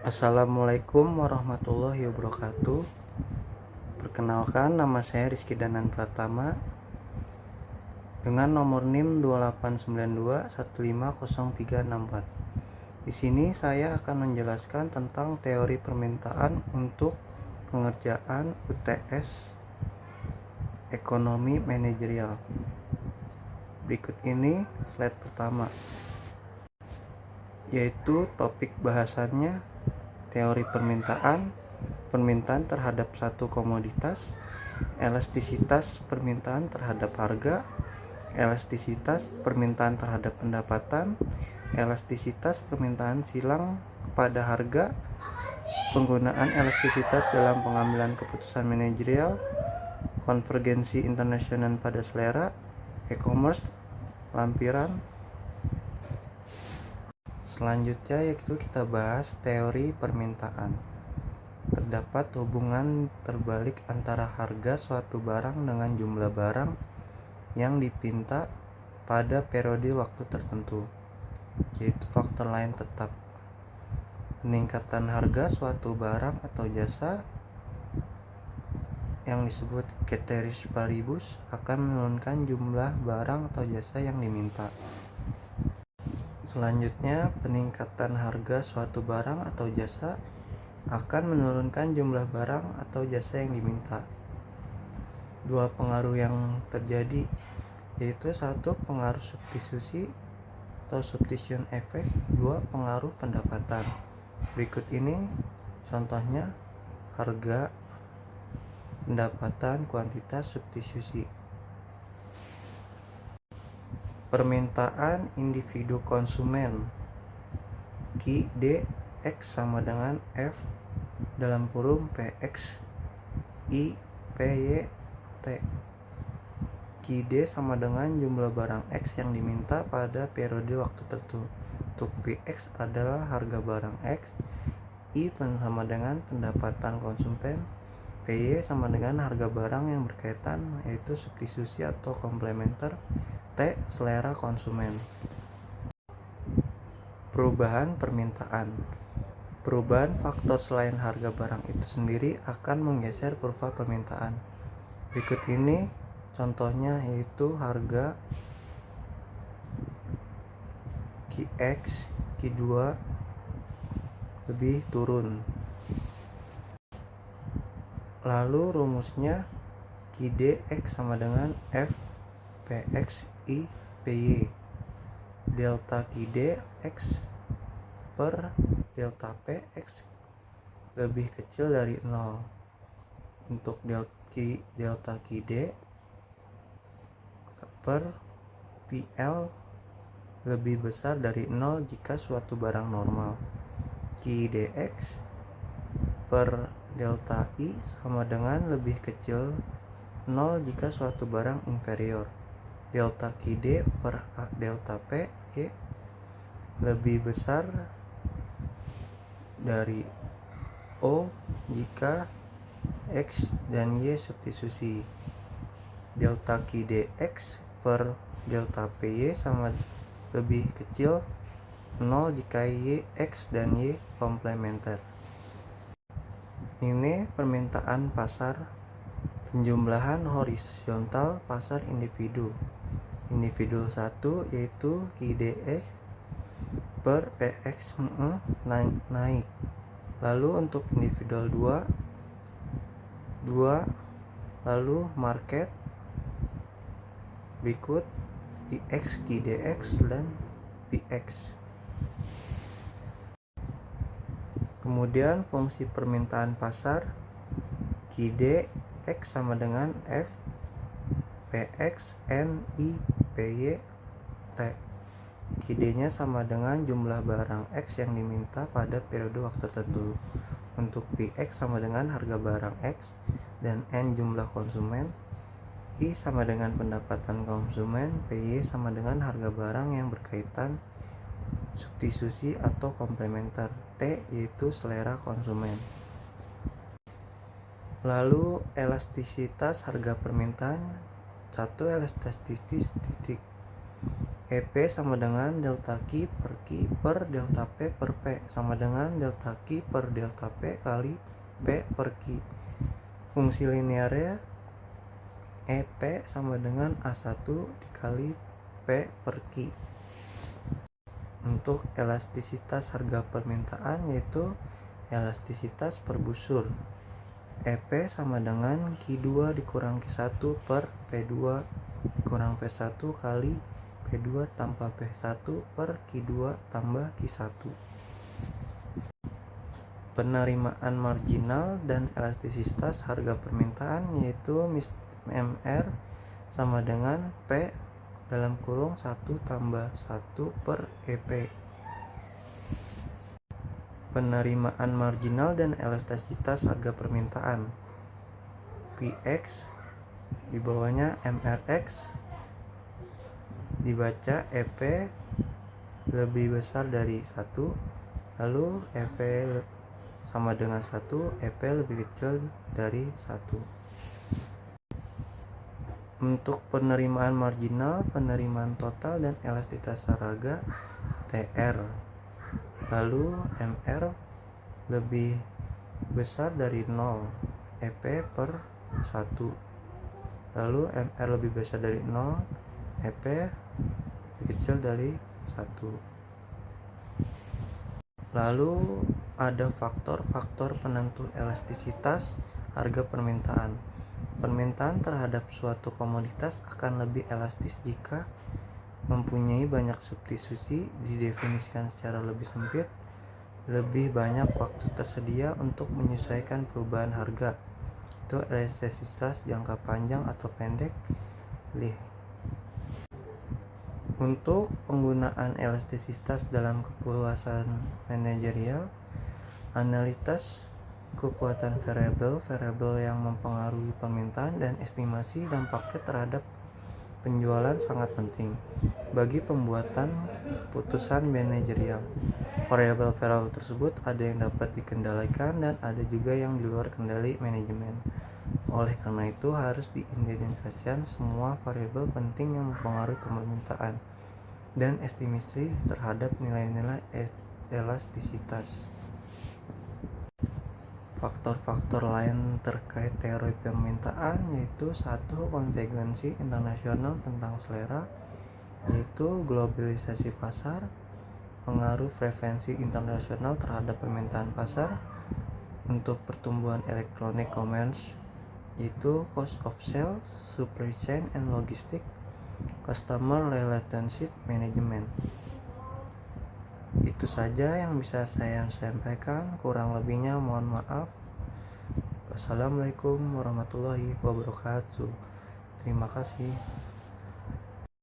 Assalamualaikum warahmatullahi wabarakatuh. Perkenalkan, nama saya Rizky Danan Pratama dengan nomor NIM 2892150364. Di sini saya akan menjelaskan tentang teori permintaan untuk pengerjaan UTS Ekonomi Manajerial. Berikut ini slide pertama, yaitu topik bahasannya teori permintaan terhadap satu komoditas, elastisitas permintaan terhadap harga, elastisitas permintaan terhadap pendapatan, elastisitas permintaan silang pada harga, penggunaan elastisitas dalam pengambilan keputusan manajerial, konvergensi internasional pada selera, e-commerce, lampiran. Selanjutnya yaitu kita bahas teori permintaan. Terdapat hubungan terbalik antara harga suatu barang dengan jumlah barang yang dipinta pada periode waktu tertentu, yaitu faktor lain tetap. Peningkatan harga suatu barang atau jasa yang disebut ceteris paribus akan menurunkan jumlah barang atau jasa yang diminta. Selanjutnya, peningkatan harga suatu barang atau jasa akan menurunkan jumlah barang atau jasa yang diminta. Dua pengaruh yang terjadi yaitu satu, pengaruh substitusi atau substitution effect, dua, pengaruh pendapatan. Berikut ini contohnya: harga, pendapatan, kuantitas, substitusi. Permintaan individu konsumen QD(X) sama dengan F dalam kurung PX I PY T. QD sama dengan jumlah barang X yang diminta pada periode waktu tertentu. Untuk PX adalah harga barang X, I sama dengan pendapatan konsumen, PY sama dengan harga barang yang berkaitan yaitu substitusi atau komplementer, T selera konsumen. Perubahan permintaan. Perubahan faktor selain harga barang itu sendiri akan menggeser kurva permintaan. Berikut ini contohnya yaitu harga QX Q2 lebih turun. Lalu rumusnya QD(X) sama dengan F PX I PY. Delta QD(X) per delta PX lebih kecil dari 0. Untuk delta QD per PL lebih besar dari 0 jika suatu barang normal. QDX per delta I sama dengan lebih kecil 0 jika suatu barang inferior. Delta QD per delta P Y lebih besar dari O jika X dan Y substitusi. Delta QDX per delta PY sama lebih kecil 0 jika Y, X dan Y komplementer. Ini permintaan pasar penjumlahan horizontal pasar individu. Individu 1 yaitu QDX per PX naik. Lalu untuk individual 2, lalu market berikut PX, QDX dan PX. Kemudian fungsi permintaan pasar QDX sama dengan F PX N I PY T. QD-nya sama dengan jumlah barang X yang diminta pada periode waktu tertentu. Untuk PX sama dengan harga barang X dan N jumlah konsumen. I sama dengan pendapatan konsumen, PY sama dengan harga barang yang berkaitan substitusi atau komplementer, T yaitu selera konsumen. Lalu elastisitas harga permintaan. 1. Elastisitas titik. EP sama dengan delta Q per delta P per P sama dengan delta Q per delta P kali P per Q. Fungsi linearnya EP sama dengan A1 dikali P per Q. Untuk elastisitas harga permintaan yaitu elastisitas per busur. EP sama dengan Q2 dikurang Q1 per P2 dikurang P1 kali P2 tambah P1 per Q2 tambah Q1. Penerimaan marginal dan elastisitas harga permintaan yaitu MR sama dengan P dalam kurung 1 tambah 1 per EP. Penerimaan marginal dan elastisitas harga permintaan PX di bawahnya MRX dibaca EP lebih besar dari 1, lalu EP sama dengan 1, EP lebih kecil dari 1. Untuk penerimaan marginal, penerimaan total dan elastisitas harga TR, lalu MR lebih besar dari 0, EP per 1, lalu MR lebih besar dari 0, EP lebih kecil dari 1. Lalu ada faktor-faktor penentu elastisitas harga permintaan. Permintaan terhadap suatu komoditas akan lebih elastis jika mempunyai banyak substitusi, didefinisikan secara lebih sempit, lebih banyak waktu tersedia untuk menyesuaikan perubahan harga. Itu elastisitas jangka panjang atau pendek. Untuk penggunaan elastisitas dalam kepuasan manajerial, analisis kekuatan variabel yang mempengaruhi permintaan dan estimasi dampaknya terhadap penjualan sangat penting bagi pembuatan putusan manajerial. Variabel-variabel tersebut ada yang dapat dikendalikan dan ada juga yang di luar kendali manajemen. Oleh karena itu harus diidentifikasikan semua variabel penting yang mempengaruhi permintaan dan estimasi terhadap nilai-nilai elastisitas. Faktor-faktor lain terkait teori permintaan yaitu 1. Konvergensi internasional tentang selera, yaitu globalisasi pasar, pengaruh frekuensi internasional terhadap permintaan pasar. Untuk pertumbuhan electronic commerce yaitu cost of sale, supply chain and logistic, customer relationship management. Itu saja yang bisa saya sampaikan, kurang lebihnya mohon maaf. Wassalamualaikum warahmatullahi wabarakatuh. Terima kasih.